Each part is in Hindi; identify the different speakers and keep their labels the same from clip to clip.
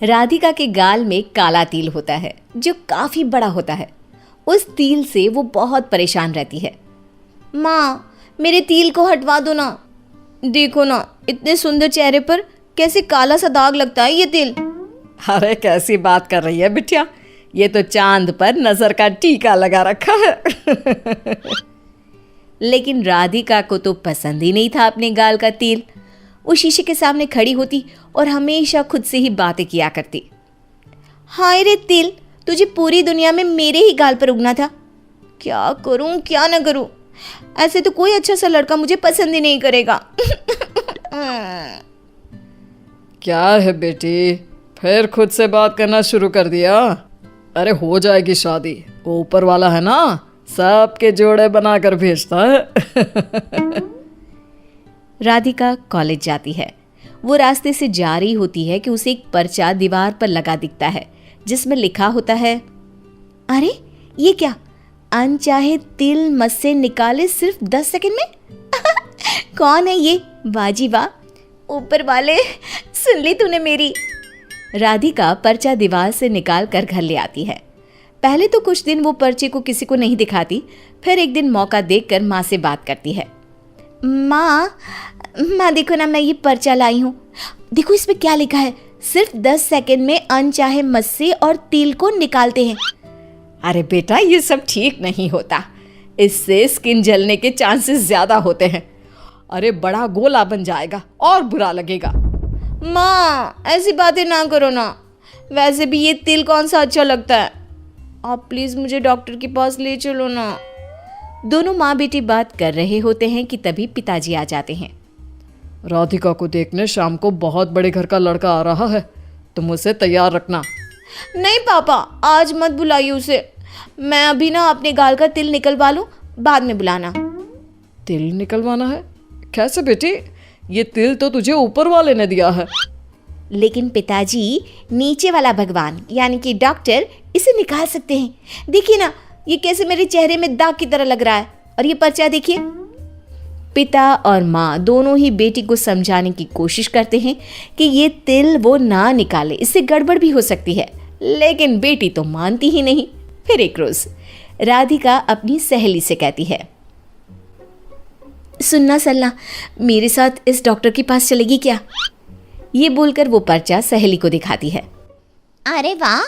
Speaker 1: राधिका के गाल में काला तिल होता है जो काफी बड़ा होता है। उस तिल से वो बहुत परेशान रहती है। माँ, मेरे तिल को हटवा दो ना। देखो ना, इतने सुंदर चेहरे पर कैसे काला सा दाग लगता है ये तिल।
Speaker 2: अरे कैसी बात कर रही है बिटिया, ये तो चांद पर नजर का टीका लगा रखा है।
Speaker 1: लेकिन राधिका को तो पसंद ही नहीं था अपने गाल का तिल। वो शीशे के सामने खड़ी होती और हमेशा खुद से ही बातें किया करती। हाय रे तिल, तुझे पूरी दुनिया में मेरे ही गाल पर उगना था। क्या करूं क्या ना करूं, ऐसे तो कोई अच्छा सा लड़का मुझे पसंद ही नहीं करेगा।
Speaker 2: क्या है बेटी, फिर खुद से बात करना शुरू कर दिया? अरे हो जाएगी शादी, वो ऊपर वाला है ना, सबके जोड़े बनाकर भेजता है।
Speaker 1: राधिका कॉलेज जाती है। वो रास्ते से जा रही होती है कि उसे एक पर्चा दीवार पर लगा दिखता है जिसमें लिखा होता है, अरे ये क्या, अनचाहे तिल मत से निकाले सिर्फ 10 सेकंड में। कौन है ये? बाजी वाह, ऊपर वाले सुन ली तूने मेरी। राधिका पर्चा दीवार से निकाल कर घर ले आती है। पहले तो कुछ दिन वो पर्चे को किसी को नहीं दिखाती, फिर एक दिन मौका देखकर माँ से बात करती है। माँ देखो ना, मैं ये पर्चा लाई हूँ। देखो इसमें क्या लिखा है, सिर्फ 10 सेकंड में अनचाहे मस्से और तिल को निकालते हैं।
Speaker 2: अरे बेटा, ये सब ठीक नहीं होता, इससे स्किन जलने के चांसेस ज्यादा होते हैं। अरे बड़ा गोला बन जाएगा और बुरा लगेगा।
Speaker 1: माँ ऐसी बातें ना करो ना, वैसे भी ये तिल कौन सा अच्छा लगता है। आप प्लीज मुझे डॉक्टर के पास ले चलो ना। दोनों माँ बेटी बात कर रहे होते हैं कि तभी पिताजी आ जाते हैं।
Speaker 2: राधिका को देखने शाम को बहुत बड़े घर का लड़का आ रहा है, तुम उसे तैयार रखना।
Speaker 1: नहीं पापा, आज मत बुलाइए उसे। मैं अभी ना अपने गाल का तिल निकलवा लूं, बाद में बुलाना।
Speaker 2: तिल निकलवाना है? कैसे बेटी, ये तिल तो तुझे ऊपर वाले ने दिया है।
Speaker 1: लेकिन पिताजी, नीचे वाला भगवान यानी कि डॉक्टर इसे निकाल सकते हैं। देखिए ना, ये कैसे मेरे चेहरे में दाग की तरह लग रहा है। और ये पर्चा देखिए। पिता और माँ दोनों ही बेटी को समझाने की कोशिश करते हैं कि ये तिल वो ना निकाले, इससे गड़बड़ भी हो सकती है, लेकिन बेटी तो मानती ही नहीं। फिर एक रोज राधिका अपनी सहेली से कहती है, सुनना सलना, मेरे साथ इस डॉक्टर के पास चलेगी क्या? ये बोलकर वो पर्चा सहेली को दिखाती है।
Speaker 3: अरे वाह,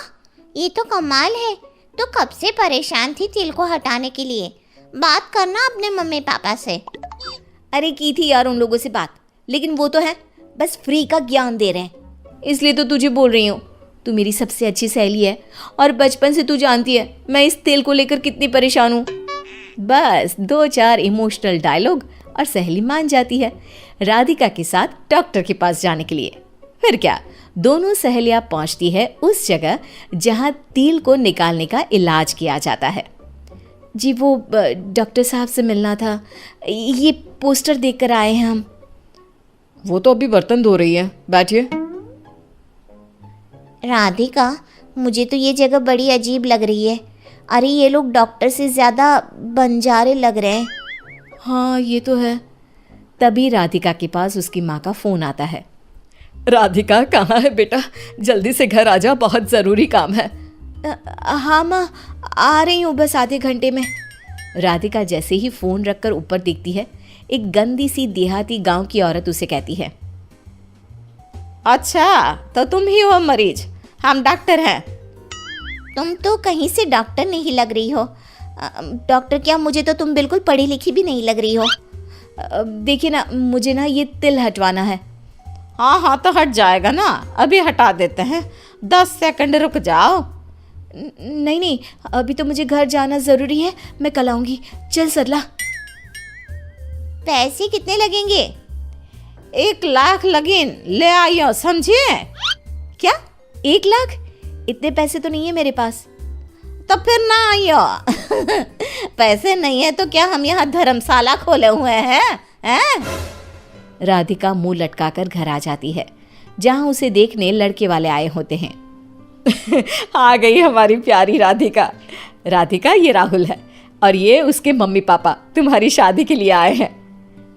Speaker 3: ये तो कमाल है। तो कब से परेशान थी तिल को हटाने के लिए? बात करना अपने मम्मी पापा से।
Speaker 1: अरे की थी यार उन लोगों से बात, लेकिन वो तो है बस फ्री का ज्ञान दे रहे हैं, इसलिए तो तुझे बोल रही हूँ। तू मेरी सबसे अच्छी सहेली है और बचपन से तू जानती है मैं इस तिल को लेकर कितनी परेशान हूँ। बस 2-4 इमोशनल डायलॉग और सहेली मान जाती है राधिका के साथ डॉक्टर के पास जाने के लिए। फिर क्या, दोनों सहेलियां पहुंचती है उस जगह जहां तिल को निकालने का इलाज किया जाता है। जी वो डॉक्टर साहब से मिलना था, ये पोस्टर देखकर आए हैं हम।
Speaker 2: वो तो अभी बर्तन धो रही है, बैठिए।
Speaker 3: राधिका, मुझे तो ये जगह बड़ी अजीब लग रही है। अरे ये लोग डॉक्टर से ज़्यादा बंजारे लग रहे हैं।
Speaker 1: हाँ ये तो है। तभी राधिका के पास उसकी माँ का फ़ोन आता है।
Speaker 2: राधिका कहाँ है बेटा, जल्दी से घर आ जा, बहुत ज़रूरी काम है।
Speaker 1: हाँ माँ, आ रही हूँ बस आधे घंटे में। राधिका जैसे ही फ़ोन रखकर ऊपर देखती है, एक गंदी सी देहाती गांव की औरत उसे कहती है,
Speaker 2: अच्छा तो तुम ही हो मरीज, हम डॉक्टर हैं।
Speaker 3: तुम तो कहीं से डॉक्टर नहीं लग रही हो। डॉक्टर क्या, मुझे तो तुम बिल्कुल पढ़ी लिखी भी नहीं लग रही हो।
Speaker 1: देखिए ना, मुझे ना ये तिल हटवाना है।
Speaker 2: हाँ तो हट जाएगा ना, अभी हटा देते हैं, 10 सेकंड रुक जाओ।
Speaker 1: नहीं, अभी तो मुझे घर जाना ज़रूरी है, मैं कल आऊँगी। चल सरला।
Speaker 3: पैसे कितने लगेंगे?
Speaker 2: 1 लाख लगीन ले आइयो, समझे?
Speaker 1: क्या 1 लाख? इतने पैसे तो नहीं है मेरे पास।
Speaker 2: तो फिर ना आइयो। पैसे नहीं है तो क्या हम यहाँ धर्मशाला खोले हुए हैं?
Speaker 1: राधिका मुंह लटकाकर घर आ जाती है, जहाँ उसे देखने लड़के वाले आए होते हैं।
Speaker 2: आ गई हमारी प्यारी राधिका। राधिका, ये राहुल है और ये उसके मम्मी पापा तुम्हारी शादी के लिए आए हैं।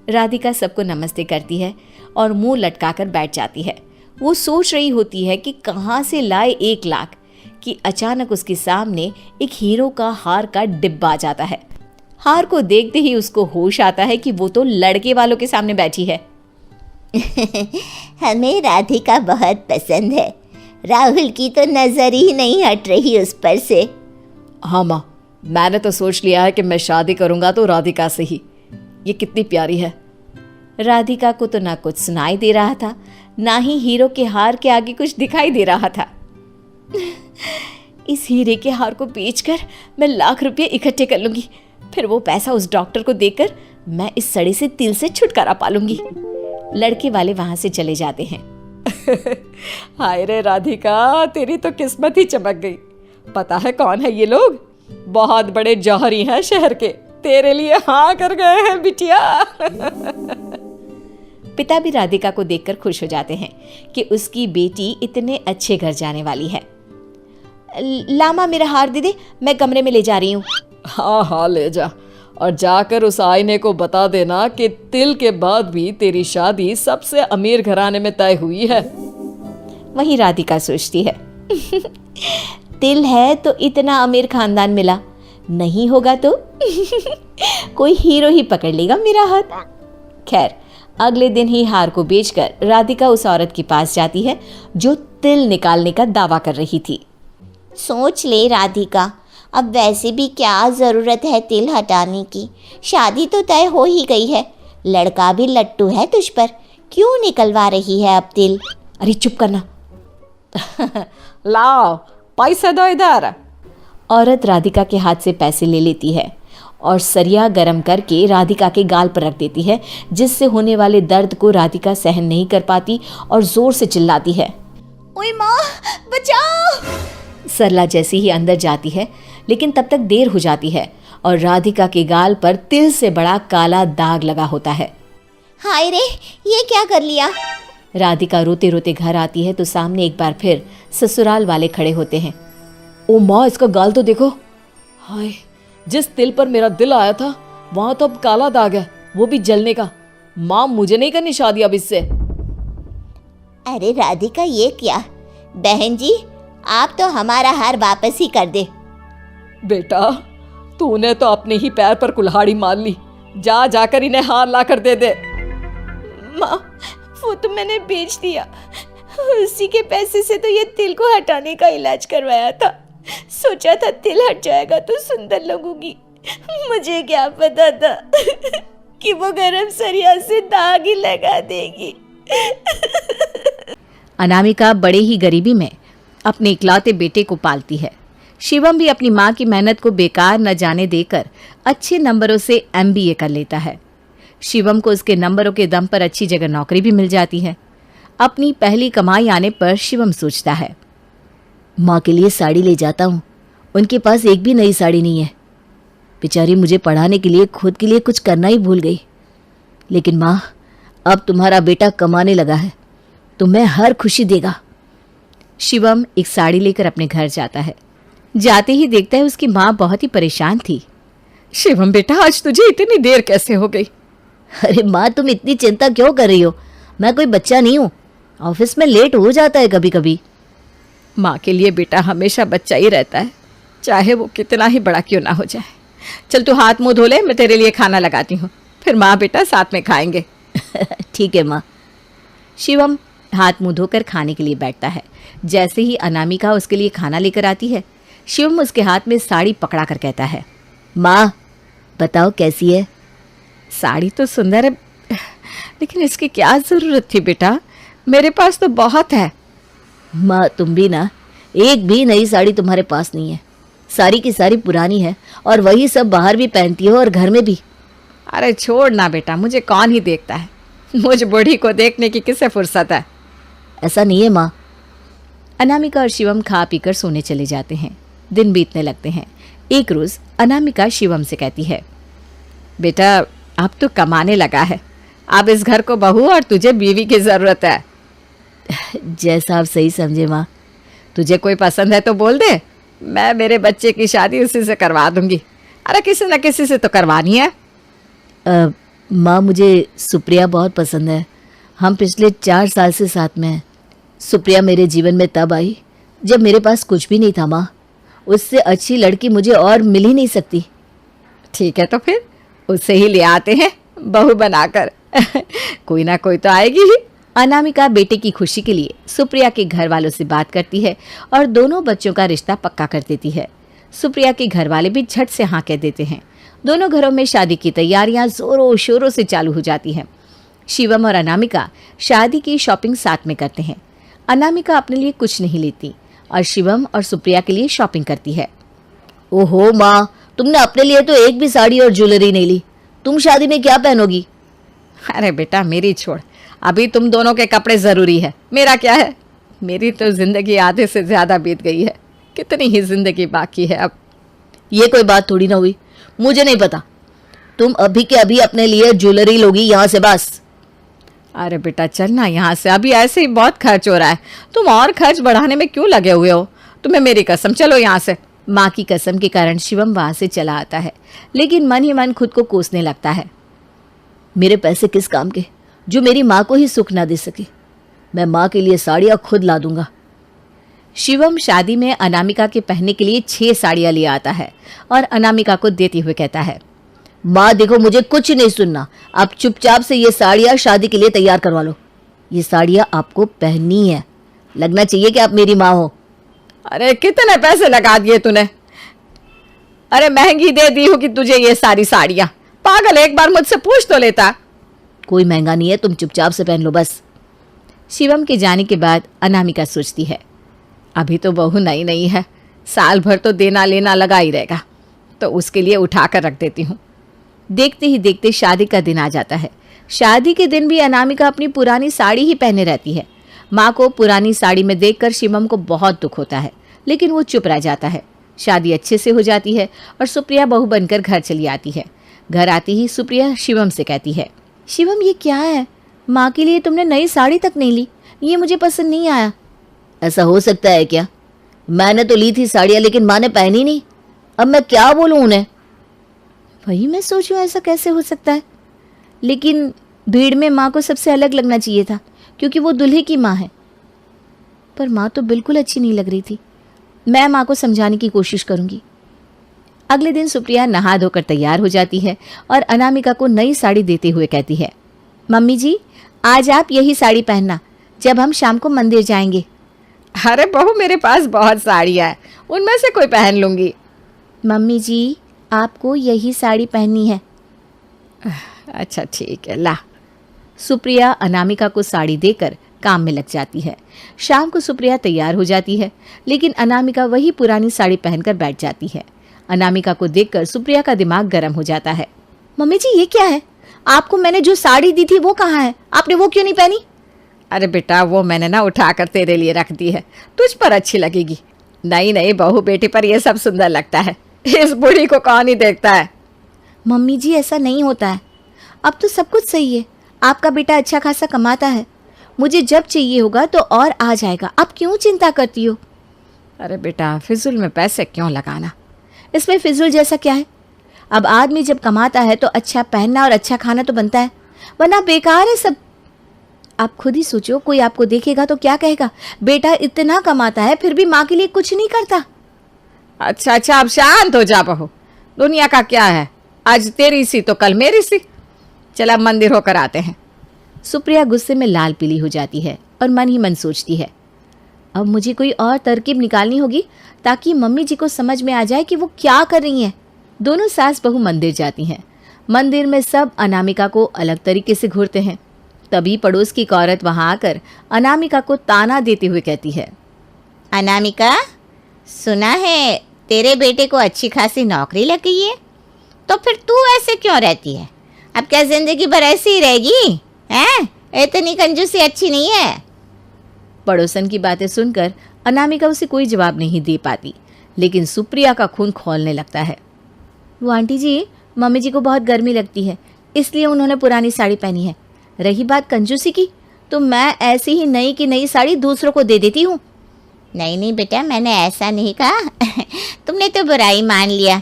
Speaker 1: राधिका सबको नमस्ते करती है और मुंह लटकाकर बैठ जाती है। वो सोच रही होती है कि कहाँ से लाए 1 लाख कि अचानक उसके सामने एक हीरो का हार का डिब्बा आ जाता है। हार को देखते ही उसको होश आता है कि वो तो लड़के वालों के सामने बैठी है।
Speaker 3: हमें राधिका बहुत पसंद है, राहुल की तो नजर ही नहीं हट रही उस पर से।
Speaker 2: हाँ माँ, मैंने तो सोच लिया है कि मैं शादी करूंगा तो राधिका से ही। ये कितनी प्यारी है।
Speaker 1: राधिका को तो ना कुछ सुनाई दे रहा था, ना ही हीरो के हार के आगे कुछ दिखाई दे रहा था। इस हीरे के हार को बेचकर मैं लाख रुपए इकट्ठे कर लूंगी, फिर वो पैसा उस डॉक्टर को देकर मैं इस सड़े से तिल से छुटकारा पालूंगी। लड़के वाले वहां से चले जाते हैं।
Speaker 2: हाय रे राधिका, तेरी तो किस्मत ही चमक गई। पता है कौन है ये लोग? बहुत बड़े जौहरी हैं शहर के, तेरे लिए हाँ कर गए हैं बिटिया।
Speaker 1: पिता भी राधिका को देखकर खुश हो जाते हैं कि उसकी बेटी इतने अच्छे घर जाने वाली है। लामा मेरा हार दे दे, मैं कमरे में ले जा रही हूँ।
Speaker 2: हाँ हाँ ले जा, और जाकर उस आईने को बता देना कि तिल के बाद भी तेरी शादी सबसे अमीर घराने में तय हुई है।
Speaker 1: वहीं राधिका सोचती है, तिल है तो इतना अमीर खानदान मिला, नहीं होगा तो कोई हीरो ही पकड़ लेगा मेरा हाथ। खैर, अगले दिन ही हार को बेचकर राधिका उस औरत के पास जाती है जो तिल निकालने का दावा कर रही थी।
Speaker 3: सोच ले राधिका, अब वैसे भी क्या ज़रूरत है तिल हटाने की, शादी तो तय हो ही गई है, लड़का भी लट्टू है तुझ पर, क्यों निकलवा रही है अब तिल?
Speaker 1: अरे चुप करना।
Speaker 2: लाओ पैसे दो इधर।
Speaker 1: औरत राधिका के हाथ से पैसे ले लेती है और सरिया गरम करके राधिका के गाल पर रख देती है, जिससे होने वाले दर्द को राधिका सहन नहीं कर पाती और जोर से चिल्लाती है,
Speaker 3: ओए माँ बचाओ।
Speaker 1: सरला जैसी ही अंदर जाती है, लेकिन तब तक देर हो जाती है और राधिका के गाल पर तिल से बड़ा काला दाग लगा होता है।
Speaker 3: हाय रे, ये क्या कर लिया?
Speaker 1: राधिका रोते रोते घर आती है तो सामने एक बार फिर ससुराल वाले खड़े होते हैं।
Speaker 2: ओ माँ, इसका गाल तो देखो। हाय, जिस तिल पर मेरा दिल आया था वहां तो अब काला दाग है, वो भी जलने का। माँ, मुझे नहीं करनी शादी अब इससे।
Speaker 3: अरे राधिका, ये क्या? बहन जी, आप तो हमारा हार वापस ही कर दे।
Speaker 2: बेटा, तूने तो अपने ही पैर पर कुल्हाड़ी मार ली, जा जाकर इन्हें हार ला कर दे दे।
Speaker 1: माँ, वो तो मैंने बेच दिया, उसी के पैसे से तो ये तिल को हटाने का इलाज करवाया था, सोचा था तिल हट जाएगा तो सुंदर लगूंगी, मुझे क्या पता था कि वो गरम सरिया से दाग ही लगा देगी। अनामिका बड़े ही गरीबी में अपने इकलौते बेटे को पालती है। शिवम भी अपनी माँ की मेहनत को बेकार न जाने देकर अच्छे नंबरों से MBA कर लेता है। शिवम को उसके नंबरों के दम पर अच्छी जगह नौकरी भी मिल जाती है। अपनी पहली कमाई आने पर शिवम सोचता है,
Speaker 4: माँ के लिए साड़ी ले जाता हूँ, उनके पास एक भी नई साड़ी नहीं है। बेचारी मुझे पढ़ाने के लिए खुद के लिए कुछ करना ही भूल गई। लेकिन माँ, अब तुम्हारा बेटा कमाने लगा है, तुम्हें हर खुशी देगा।
Speaker 1: शिवम एक साड़ी लेकर अपने घर जाता है। जाते ही देखता है उसकी माँ बहुत ही परेशान थी।
Speaker 2: शिवम बेटा, आज तुझे इतनी देर कैसे हो गई?
Speaker 4: अरे माँ, तुम इतनी चिंता क्यों कर रही हो? मैं कोई बच्चा नहीं हूँ, ऑफिस में लेट हो जाता है कभी कभी।
Speaker 2: माँ के लिए बेटा हमेशा बच्चा ही रहता है, चाहे वो कितना ही बड़ा क्यों ना हो जाए। चल तू हाथ मुंह धो ले, मैं तेरे लिए खाना लगाती हूँ, फिर माँ बेटा साथ में खाएंगे।
Speaker 4: ठीक है माँ।
Speaker 1: शिवम हाथ मुंह धोकर खाने के लिए बैठता है। जैसे ही अनामिका उसके लिए खाना लेकर आती है, शिवम उसके हाथ में साड़ी पकड़ा कर कहता है,
Speaker 4: माँ बताओ कैसी है?
Speaker 2: साड़ी तो सुंदर है, लेकिन इसकी क्या ज़रूरत थी बेटा, मेरे पास तो बहुत है।
Speaker 4: माँ तुम भी ना, एक भी नई साड़ी तुम्हारे पास नहीं है, सारी की सारी पुरानी है और वही सब बाहर भी पहनती हो और घर में भी।
Speaker 2: अरे छोड़ ना बेटा, मुझे कौन ही देखता है, मुझ बूढ़ी को देखने की किसे फुर्सत है।
Speaker 4: ऐसा नहीं है माँ।
Speaker 1: अनामिका और शिवम खा पीकर सोने चले जाते हैं। दिन बीतने लगते हैं। एक रोज अनामिका शिवम से कहती है,
Speaker 2: बेटा अब तो कमाने लगा है, अब इस घर को बहू और तुझे बीवी की जरूरत है।
Speaker 4: जैसा आप सही समझे माँ।
Speaker 2: तुझे कोई पसंद है तो बोल दे, मैं मेरे बच्चे की शादी उसी से करवा दूंगी। अरे किसी न किसी से तो करवानी है।
Speaker 4: माँ मुझे सुप्रिया बहुत पसंद है, हम पिछले 4 साल से साथ में हैं। सुप्रिया मेरे जीवन में तब आई जब मेरे पास कुछ भी नहीं था माँ। उससे अच्छी लड़की मुझे और मिल ही नहीं सकती।
Speaker 1: ठीक है तो फिर उससे ही ले आते हैं बहू बनाकर। कोई ना कोई तो आएगी ही। अनामिका बेटे की खुशी के लिए सुप्रिया के घर वालों से बात करती है और दोनों बच्चों का रिश्ता पक्का कर देती है। सुप्रिया के घर वाले भी झट से हाँ कह देते हैं। दोनों घरों में शादी की तैयारियां जोरों शोरों से चालू हो जाती हैं। शिवम और अनामिका शादी की शॉपिंग साथ में करते हैं। अनामिका अपने लिए कुछ नहीं लेती और शिवम और सुप्रिया के लिए शॉपिंग करती है।
Speaker 4: ओहो माँ, तुमने अपने लिए तो एक भी साड़ी और ज्वेलरी नहीं ली। तुम शादी में क्या पहनोगी?
Speaker 1: अरे बेटा मेरी छोड़, अभी तुम दोनों के कपड़े ज़रूरी है, मेरा क्या है। मेरी तो ज़िंदगी आधे से ज़्यादा बीत गई है, कितनी ही ज़िंदगी बाकी है अब।
Speaker 4: ये कोई बात थोड़ी ना हुई, मुझे नहीं पता। तुम अभी के अभी अपने लिए ज्वेलरी लोगी यहाँ से बस।
Speaker 1: अरे बेटा चल ना यहाँ से, अभी ऐसे ही बहुत खर्च हो रहा है, तुम और खर्च बढ़ाने में क्यों लगे हुए हो। तुम्हें मेरी कसम, चलो यहाँ से। माँ की कसम के कारण शिवम वहाँ से चला आता है, लेकिन मन ही मन खुद को कोसने लगता है।
Speaker 4: मेरे पैसे किस काम के जो मेरी माँ को ही सुख ना दे सके। मैं माँ के लिए साड़ियाँ खुद ला दूंगा।
Speaker 1: शिवम शादी में अनामिका के पहनने के लिए 6 साड़ियाँ ले आता है और अनामिका को देते हुए कहता है,
Speaker 4: माँ देखो, मुझे कुछ नहीं सुनना। आप चुपचाप से ये साड़ियाँ शादी के लिए तैयार करवा लो। ये साड़ियाँ आपको पहननी है, लगना चाहिए कि आप मेरी माँ हो।
Speaker 1: अरे कितने पैसे लगा दिए तूने। अरे महंगी दे दी हूँ कि तुझे ये सारी साड़ियाँ। पागल, एक बार मुझसे पूछ तो लेता।
Speaker 4: कोई महंगा नहीं है, तुम चुपचाप से पहन लो बस।
Speaker 1: शिवम के जाने के बाद अनामिका सोचती है, अभी तो बहू नई नई है, साल भर तो देना लेना लगा ही रहेगा, तो उसके लिए उठा कर रख देती हूँ। देखते ही देखते शादी का दिन आ जाता है। शादी के दिन भी अनामिका अपनी पुरानी साड़ी ही पहने रहती है। माँ को पुरानी साड़ी में देखकर शिवम को बहुत दुख होता है, लेकिन वो चुप रह जाता है। शादी अच्छे से हो जाती है और सुप्रिया बहू बनकर घर चली आती है। घर आती ही सुप्रिया शिवम से कहती है, शिवम ये क्या है, माँ के लिए तुमने नई साड़ी तक नहीं ली, ये मुझे पसंद नहीं आया।
Speaker 4: ऐसा हो सकता है क्या? मैंने तो ली थी साड़ियाँ, लेकिन माँ ने पहनी नहीं। अब मैं क्या बोलूँ उन्हें?
Speaker 1: वही मैं सोचूं, ऐसा कैसे हो सकता है। लेकिन भीड़ में माँ को सबसे अलग लगना चाहिए था, क्योंकि वो दूल्हे की माँ है। पर माँ तो बिल्कुल अच्छी नहीं लग रही थी। मैं माँ को समझाने की कोशिश करूंगी। अगले दिन सुप्रिया नहा धोकर तैयार हो जाती है और अनामिका को नई साड़ी देते हुए कहती है, मम्मी जी आज आप यही साड़ी पहनना जब हम शाम को मंदिर जाएंगे। अरे बहू, मेरे पास बहुत साड़ियाँ हैं, उनमें से कोई पहन लूंगी। मम्मी जी आपको यही साड़ी पहननी है। अच्छा ठीक है, ला। सुप्रिया अनामिका को साड़ी देकर काम में लग जाती है। शाम को सुप्रिया तैयार हो जाती है, लेकिन अनामिका वही पुरानी साड़ी पहनकर बैठ जाती है। अनामिका को देखकर सुप्रिया का दिमाग गर्म हो जाता है। मम्मी जी ये क्या है, आपको मैंने जो साड़ी दी थी वो कहाँ है, आपने वो क्यों नहीं पहनी? अरे बेटा वो मैंने ना उठाकर तेरे लिए रख दी है, तुझ पर अच्छी लगेगी। नई नई बहू बेटी पर ये सब सुंदर लगता है, इस बूढ़ी को कौन ही देखता है। मम्मी जी ऐसा नहीं होता है, अब तो सब कुछ सही है। आपका बेटा अच्छा खासा कमाता है, मुझे जब चाहिए होगा तो और आ जाएगा, आप क्यों चिंता करती हो? अरे बेटा फिजूल में पैसे क्यों लगाना, इसमें फिजूल जैसा क्या है। अब आदमी जब कमाता है तो अच्छा पहनना और अच्छा खाना तो बनता है, वरना बेकार है सब। आप खुद ही सोचो, कोई आपको देखेगा तो क्या कहेगा, बेटा इतना कमाता है फिर भी माँ के लिए कुछ नहीं करता। अच्छा अच्छा अब शांत हो जा बहू, दुनिया का क्या है, आज तेरी सी तो कल मेरी सी। चल अब मंदिर होकर आते हैं। सुप्रिया गुस्से में लाल पीली हो जाती है और मन ही मन सोचती है, अब मुझे कोई और तरकीब निकालनी होगी ताकि मम्मी जी को समझ में आ जाए कि वो क्या कर रही हैं। दोनों सास बहू मंदिर जाती हैं। मंदिर में सब अनामिका को अलग तरीके से घूरते हैं। तभी पड़ोस की एक औरत वहां आकर अनामिका को ताना देते हुए कहती है,
Speaker 3: अनामिका सुना है तेरे बेटे को अच्छी खासी नौकरी लग गई है, तो फिर तू ऐसे क्यों रहती है? अब क्या जिंदगी भर ऐसी ही रहेगी? हैं? इतनी कंजूसी अच्छी नहीं है।
Speaker 1: पड़ोसन की बातें सुनकर अनामिका उसे कोई जवाब नहीं दे पाती, लेकिन सुप्रिया का खून खौलने लगता है। वो आंटी जी, मम्मी जी को बहुत गर्मी लगती है, इसलिए उन्होंने पुरानी साड़ी पहनी है। रही बात कंजूसी की, तो मैं ऐसी ही नई की नई साड़ी दूसरों को दे देती हूँ।
Speaker 3: नहीं नहीं बेटा, मैंने ऐसा नहीं कहा। तुमने तो बुराई मान लिया।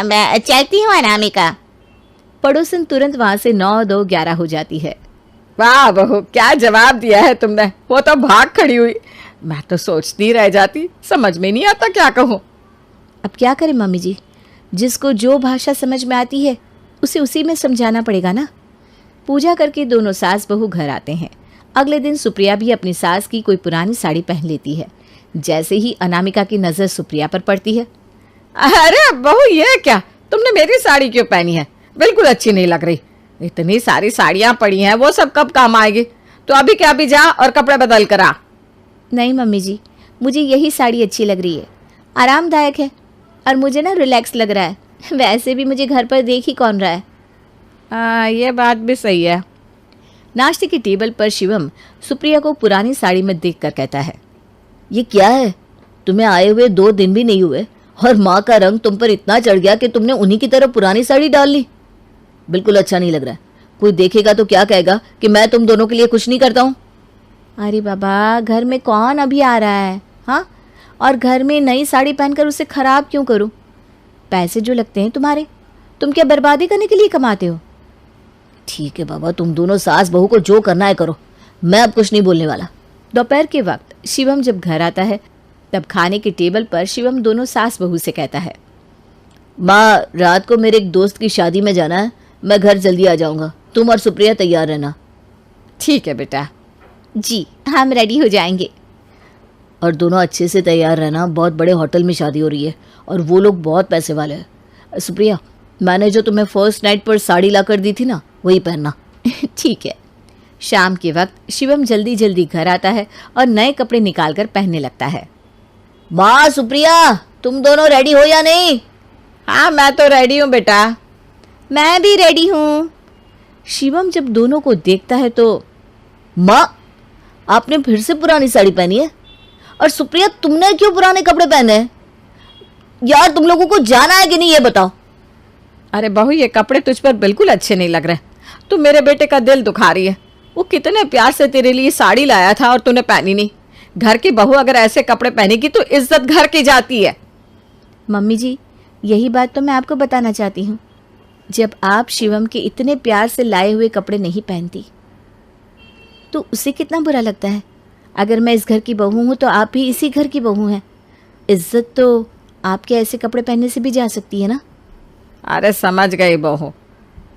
Speaker 3: मैं चलती हूँ अनामिका।
Speaker 1: पड़ोसन तुरंत वहां से 9 2 11 हो जाती है।
Speaker 2: वाह बहू, क्या जवाब दिया है तुमने। वो तो भाग खड़ी हुई। मैं तो सोचती रह जाती, समझ में नहीं आता क्या कहूँ।
Speaker 1: अब क्या करें मम्मी जी, जिसको जो भाषा समझ में आती है उसे उसी में समझाना पड़ेगा ना। पूजा करके दोनों सास बहू घर आते हैं। अगले दिन सुप्रिया भी अपनी सास की कोई पुरानी साड़ी पहन लेती है। जैसे ही अनामिका की नज़र सुप्रिया पर पड़ती है,
Speaker 2: अरे बहू, ये क्या, तुमने मेरी साड़ी क्यों पहनी है? बिल्कुल अच्छी नहीं लग रही। इतनी सारी साड़ियाँ पड़ी हैं, वो सब कब काम आएगी? तो अभी क्या, भी जा और कपड़े बदल कर आ।
Speaker 1: नहीं मम्मी जी, मुझे यही साड़ी अच्छी लग रही है, आरामदायक है और मुझे ना रिलैक्स लग रहा है। वैसे भी मुझे घर पर देख ही कौन रहा है।
Speaker 2: ये बात भी सही है।
Speaker 1: नाश्ते की टेबल पर शिवम सुप्रिया को पुरानी साड़ी में देखकर कहता है,
Speaker 4: ये क्या है? तुम्हें आए हुए 2 दिन भी नहीं हुए और माँ का रंग तुम पर इतना चढ़ गया कि तुमने उन्हीं की तरह पुरानी साड़ी डाल ली। बिल्कुल अच्छा नहीं लग रहा है। कोई देखेगा तो क्या कहेगा कि मैं तुम दोनों के लिए कुछ नहीं करता हूँ।
Speaker 1: अरे बाबा, घर में कौन अभी आ रहा है? हाँ, और घर में नई साड़ी पहनकर उसे खराब क्यों करूँ? पैसे जो लगते हैं तुम्हारे, तुम क्या बर्बादी करने के लिए कमाते हो?
Speaker 4: ठीक है बाबा, तुम दोनों सास बहू को जो करना है करो, मैं अब कुछ नहीं बोलने वाला।
Speaker 1: दोपहर के वक्त शिवम जब घर आता है तब खाने की टेबल पर शिवम दोनों सास बहू से कहता है,
Speaker 4: माँ, रात को मेरे एक दोस्त की शादी में जाना है, मैं घर जल्दी आ जाऊंगा। तुम और सुप्रिया तैयार रहना।
Speaker 2: ठीक है बेटा।
Speaker 1: जी, हम रेडी हो जाएंगे।
Speaker 4: और दोनों अच्छे से तैयार रहना, बहुत बड़े होटल में शादी हो रही है और वो लोग बहुत पैसे वाले हैं। सुप्रिया, मैंने जो तुम्हें फर्स्ट नाइट पर साड़ी ला कर दी थी ना, वही पहनना।
Speaker 1: ठीक है। शाम के वक्त शिवम जल्दी जल्दी घर आता है और नए कपड़े निकालकर पहनने लगता है।
Speaker 4: माँ, सुप्रिया, तुम दोनों रेडी हो या नहीं?
Speaker 2: हाँ, मैं तो रेडी हूँ बेटा।
Speaker 1: मैं भी रेडी हूँ। शिवम जब दोनों को देखता है तो,
Speaker 4: माँ, आपने फिर से पुरानी साड़ी पहनी है? और सुप्रिया, तुमने क्यों पुराने कपड़े पहने हैं? यार, तुम लोगों को जाना है कि नहीं, ये बताओ।
Speaker 2: अरे बहू, ये कपड़े तुझ पर बिल्कुल अच्छे नहीं लग रहे। तू मेरे बेटे का दिल दुखा रही है। वो कितने प्यार से तेरे लिए साड़ी लाया था और तूने पहनी नहीं। घर की बहू अगर ऐसे कपड़े पहनेगी तो इज्जत घर की जाती है।
Speaker 1: मम्मी जी, यही बात तो मैं आपको बताना चाहती हूँ। जब आप शिवम के इतने प्यार से लाए हुए कपड़े नहीं पहनती तो उसे कितना बुरा लगता है। अगर मैं इस घर की बहू हूँ तो आप भी इसी घर की बहू हैं। इज्जत तो आपके ऐसे कपड़े पहनने से भी जा सकती है ना।
Speaker 2: अरे समझ गई बहू,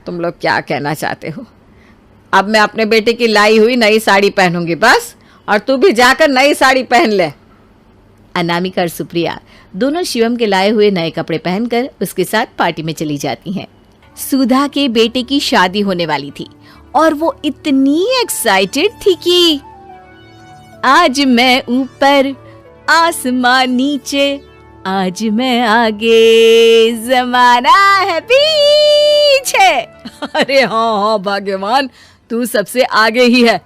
Speaker 2: तुम लोग क्या कहना चाहते हो। अब मैं अपने बेटे की लाई हुई नई साड़ी पहनूंगी बस, और तू भी जाकर नई साड़ी पहन ले।
Speaker 1: अनामिका और सुप्रिया दोनों शिवम के लाए हुए नए कपड़े पहनकर उसके साथ पार्टी में चली जाती हैं। सुधा के बेटे की शादी होने वाली थी और वो इतनी एक्साइटेड थी कि आज मैं ऊपर आसमान नीचे, आज मैं आगे जमाना है पीछे।
Speaker 2: अरे हाँ हाँ भाग्यवान, तू सबसे आगे ही है।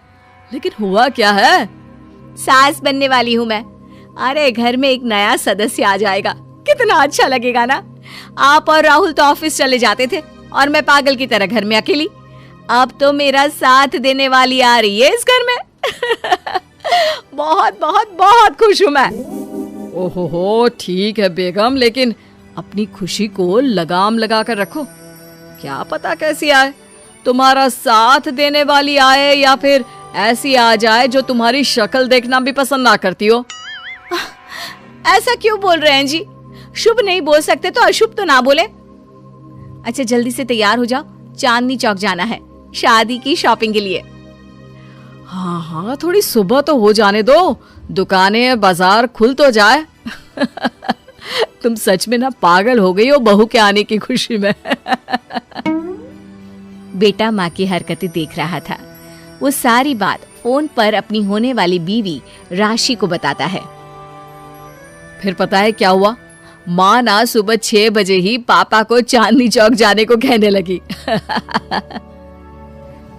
Speaker 2: लेकिन हुआ क्या है?
Speaker 1: सास बनने वाली हूँ मैं। अरे घर में एक नया सदस्य आ जाएगा, कितना अच्छा लगेगा ना। आप और राहुल तो ऑफिस चले जाते थे और मैं पागल की तरह घर में अकेली। अब तो मेरा साथ देने वाली आ रही है इस घर में। बहुत बहुत बहुत खुश हूँ मैं।
Speaker 2: ओहो, ठीक है बेगम, लेकिन अपनी खुशी को लगाम लगा कर रखो। क्या पता कैसी आए, तुम्हारा साथ देने वाली आए या फिर ऐसी आ जाए जो तुम्हारी शक्ल देखना भी पसंद ना करती हो।
Speaker 1: ऐसा क्यों बोल रहे हैं जी? शुभ नहीं बोल सकते तो अशुभ तो ना बोले। अच्छा, जल्दी से तैयार हो जाओ, चांदनी चौक जाना है शादी की शॉपिंग के लिए।
Speaker 2: हाँ हाँ, थोड़ी सुबह तो हो जाने दो, दुकानें बाजार खुल तो जाए। तुम सच में ना पागल हो गई हो बहू के आने की खुशी में।
Speaker 1: बेटा माँ की हरकतें देख रहा था। वो सारी बात फोन पर अपनी होने वाली बीवी राशि को बताता है।
Speaker 2: फिर पता है क्या हुआ? माँ ना सुबह 6 बजे ही पापा को चांदनी चौक जाने को कहने लगी।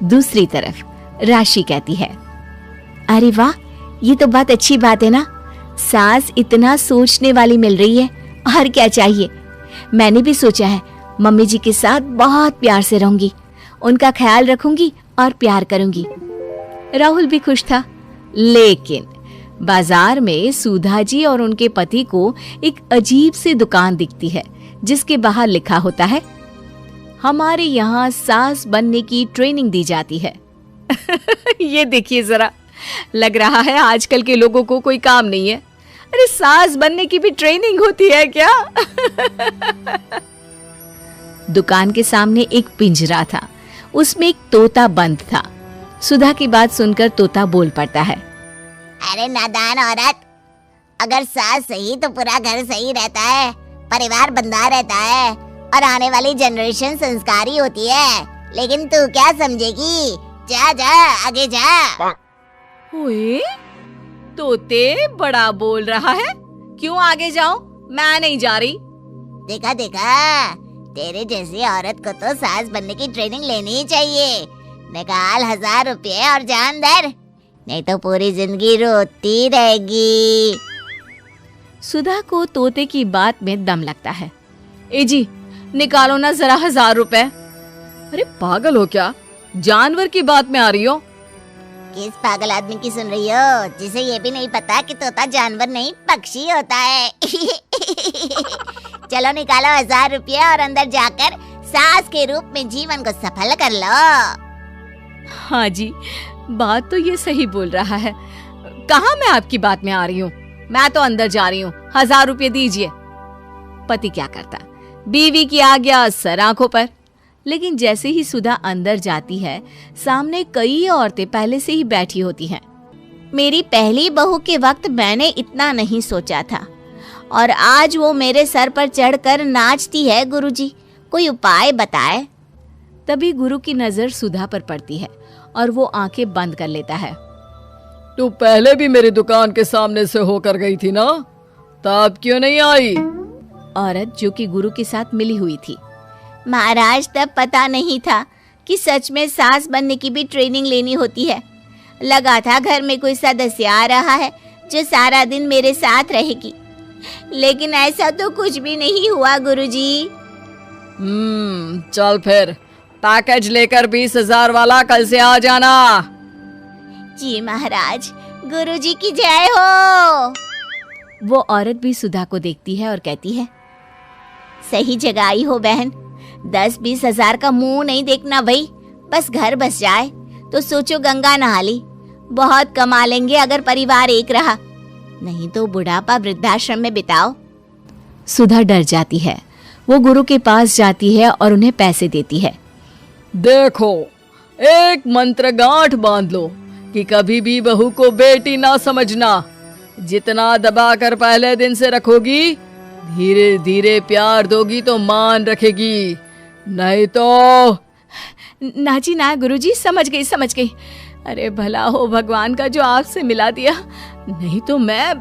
Speaker 1: दूसरी तरफ राशि कहती है, अरे वाह, ये तो बहुत अच्छी बात है ना। सास इतना सोचने वाली मिल रही है, और क्या चाहिए। मैंने भी सोचा है मम्मी जी के साथ बहुत प्यार से रहूंगी, उनका ख्याल रखूंगी और प्यार करूंगी। राहुल भी खुश था। लेकिन बाजार में सुधा जी और उनके पति को एक अजीब सी दुकान दिखती है जिसके बाहर लिखा होता है, हमारे यहाँ सास बनने की ट्रेनिंग दी जाती है। ये देखिए जरा, लग रहा है आजकल के लोगों को कोई काम नहीं है। अरे सास बनने की भी ट्रेनिंग होती है क्या? दुकान के सामने एक पिंजरा था, उसमें एक तोता बंद था। सुधा की बात सुनकर तोता बोल पड़ता है।
Speaker 3: अरे नादान औरत, अगर सास सही तो पूरा घर सही रहता है, परिवार बंधा रहता है और आने वाली जनरेशन संस्कारी होती है। लेकिन तू क्या समझेगी? जा जा आगे जा।
Speaker 1: ओए, तोते बड़ा बोल रहा है, क्यों आगे जाऊं? मैं नहीं जा रही।
Speaker 3: देखा देखा, तेरे जैसी औरत को तो सास बनने की ट्रेनिंग लेनी ही चाहिए। निकाल 1000 रुपये और जान दर, नहीं तो पूरी जिंदगी रोती रहेगी।
Speaker 1: सुधा को तोते की बात में दम लगता है। ए जी, निकालो ना जरा 1000 रुपए।
Speaker 2: अरे पागल हो क्या? जानवर की बात में आ रही हो?
Speaker 3: किस पागल आदमी की सुन रही हो, जिसे ये भी नहीं पता कि तोता जानवर नहीं पक्षी होता है। चलो निकालो 1000 रुपये और अंदर जाकर सास के रूप में जीवन को सफल कर लो।
Speaker 1: हाँ जी, बात तो ये सही बोल रहा है। कहाँ मैं आपकी बात में आ रही हूँ? मैं तो अंदर जा रही हूँ, 1000 रुपये दीजिए। पति क्या करता, बीवी की आज्ञा सर आंखों पर। लेकिन जैसे ही सुधा अंदर जाती है, सामने कई औरतें पहले से ही बैठी होती हैं।
Speaker 3: मेरी पहली बहू के वक्त मैंने इतना नहीं सोचा था, और आज वो मेरे सर पर चढ़कर नाचती है। गुरुजी, कोई उपाय बताए।
Speaker 1: तभी गुरु की नजर सुधा पर पड़ती है और वो आंखें बंद कर लेता है।
Speaker 2: तू पहले भी मेरी दुकान के सामने से होकर गई थी ना, तब क्यों नहीं आई?
Speaker 1: औरत जो कि गुरु के साथ मिली हुई थी।
Speaker 3: महाराज, तब पता नहीं था कि सच में सास बनने की भी ट्रेनिंग लेनी होती है। लगा था घर में कोई सदस्य आ रहा है जो सारा दिन मेरे साथ रहेगी, लेकिन ऐसा तो कुछ भी नहीं हुआ गुरुजी।
Speaker 2: चल फिर, पैकेज लेकर 20,000 वाला कल से आ जाना।
Speaker 3: जी महाराज, गुरुजी की जय हो।
Speaker 1: वो औरत भी सुधा को देखती है और कहती है,
Speaker 3: सही जगह आई हो बहन। 10-20 हजार का मुंह नहीं देखना भाई, बस घर बस जाए तो सोचो गंगा नहा ली। बहुत कमा लेंगे अगर परिवार एक रहा, नहीं तो बुढ़ापा वृद्धाश्रम में बिताओ।
Speaker 1: सुधा डर जाती है। वो गुरु के पास जाती है और उन्हें पैसे देती है।
Speaker 2: देखो, एक मंत्र गांठ बांध लो कि कभी भी बहू को बेटी ना समझना। जितना दबाकर पहले दिन से रखोगी, धीरे धीरे प्यार दोगी तो मान रखेगी, नहीं तो।
Speaker 1: ना जी ना गुरुजी, समझ गई। अरे भला हो भगवान का जो आपसे मिला दिया, नहीं तो मैं।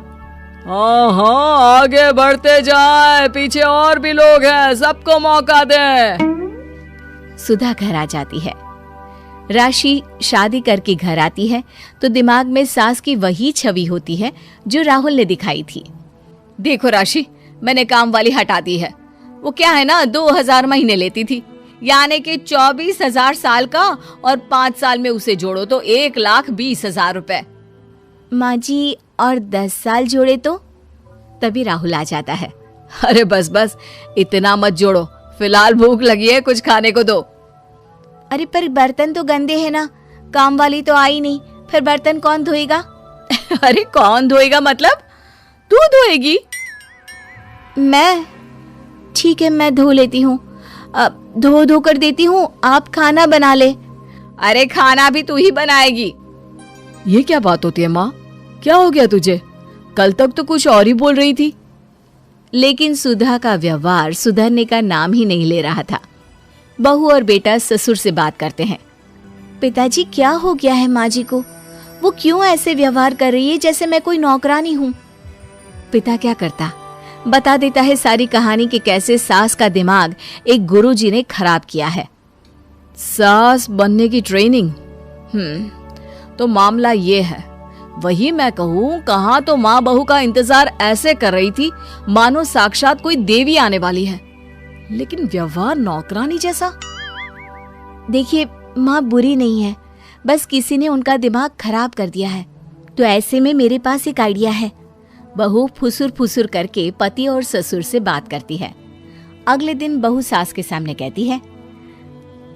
Speaker 2: हाँ, आगे बढ़ते जाए, पीछे और भी लोग हैं, सबको मौका दे।
Speaker 1: सुधा घर आ जाती है। राशि शादी करके घर आती है तो दिमाग में सास की वही छवि होती है जो राहुल ने दिखाई थी। देखो राशि, मैंने काम वाली हटा दी है। वो क्या है ना, 2000 महीने लेती थी, यानी कि 24,000 साल का, और 5 साल में उसे जोड़ो तो 1,20,000 रुपए। माँ जी, और 10 साल जोड़े तो? तभी राहुल आ जाता है।
Speaker 2: अरे बस, इतना मत जोड़ो, फिलहाल भूख लगी है, कुछ खाने को दो।
Speaker 1: अरे पर बर्तन तो गंदे हैं ना, काम वाली तो आई नहीं, फिर बर्तन कौन धोएगा?
Speaker 2: अरे कौन धोएगा मतलब? तू धोएगी?
Speaker 1: मैं? ठीक है, मैं धो लेती हूँ। धो कर देती हूँ, आप खाना बना ले।
Speaker 2: अरे खाना भी तू ही बनाएगी? ये क्या बात होती है माँ? क्या हो गया तुझे? कल तक तो कुछ और ही बोल रही थी।
Speaker 1: लेकिन सुधा का व्यवहार सुधरने का नाम ही नहीं ले रहा था। बहू और बेटा ससुर से बात करते हैं। पिताजी, क्या हो गया है माँ जी को? वो क्यों ऐसे व्यवहार कर रही है जैसे मैं कोई नौकरानी हूँ? पिता क्या करता, बता देता है सारी कहानी कि कैसे सास का दिमाग एक गुरुजी ने खराब किया है।
Speaker 2: सास बनने की ट्रेनिंग? तो मामला ये है, वही मैं कहूँ, कहाँ तो माँ बहू का इंतजार ऐसे कर रही थी मानो साक्षात कोई देवी आने वाली है, लेकिन व्यवहार नौकरानी जैसा।
Speaker 1: देखिए माँ बुरी नहीं है, बस किसी ने उनका दिमाग खराब कर दिया है। तो ऐसे में मेरे पास एक आइडिया है। बहू फुसुर फुसुर करके पति और ससुर से बात करती है। अगले दिन बहू सास के सामने कहती है,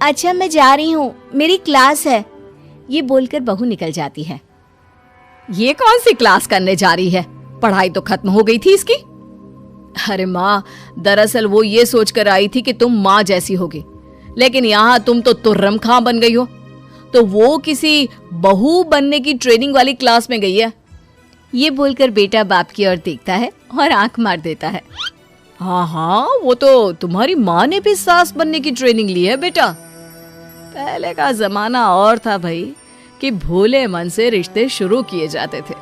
Speaker 1: अच्छा मैं जा रही हूँ, मेरी क्लास है, ये बोलकर बहू निकल जाती है। ये कौन सी क्लास करने जा रही है? पढ़ाई तो खत्म हो गई थी इसकी। अरे माँ, दरअसल वो ये सोचकर आई थी कि तुम माँ जैसी होगी, लेकिन यहाँ तुम तो तुर्रम खां बन गई हो। तो वो किसी बहू बनने की ट्रेनिंग वाली क्लास में गई है। ये बोलकर बेटा बाप की ओर देखता है और आंख मार देता है। हाँ हाँ, वो तो तुम्हारी माँ ने भी सास बनने की ट्रेनिंग ली है बेटा। पहले का जमाना और था भाई, कि भोले मन से रिश्ते शुरू किए जाते थे।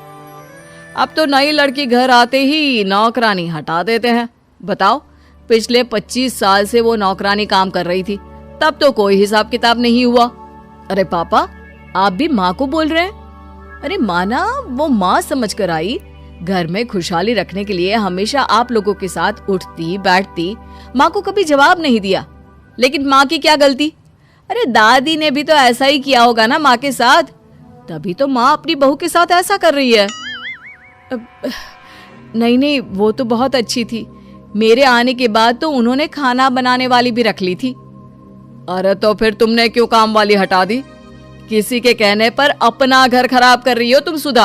Speaker 1: अब तो नई लड़की घर आते ही नौकरानी हटा देते हैं। बताओ, पिछले 25 साल से वो नौकरानी काम कर रही थी, तब तो कोई हिसाब किताब नहीं हुआ। अरे पापा, आप भी माँ को बोल रहे हैं? अरे माना, वो माँ समझ कर आई। घर में खुशहाली रखने के लिए हमेशा आप लोगों के साथ उठती बैठती, माँ को कभी जवाब नहीं दिया। लेकिन माँ की क्या गलती? अरे दादी ने भी तो ऐसा ही किया होगा ना माँ के साथ, तभी तो माँ अपनी बहू के साथ ऐसा कर रही है। नहीं नहीं, वो तो बहुत अच्छी थी। मेरे आने के बाद तो उन्होंने खाना बनाने वाली भी रख ली थी। अरे तो फिर तुमने क्यों काम वाली हटा दी? किसी के कहने पर अपना घर खराब कर रही हो तुम सुधा।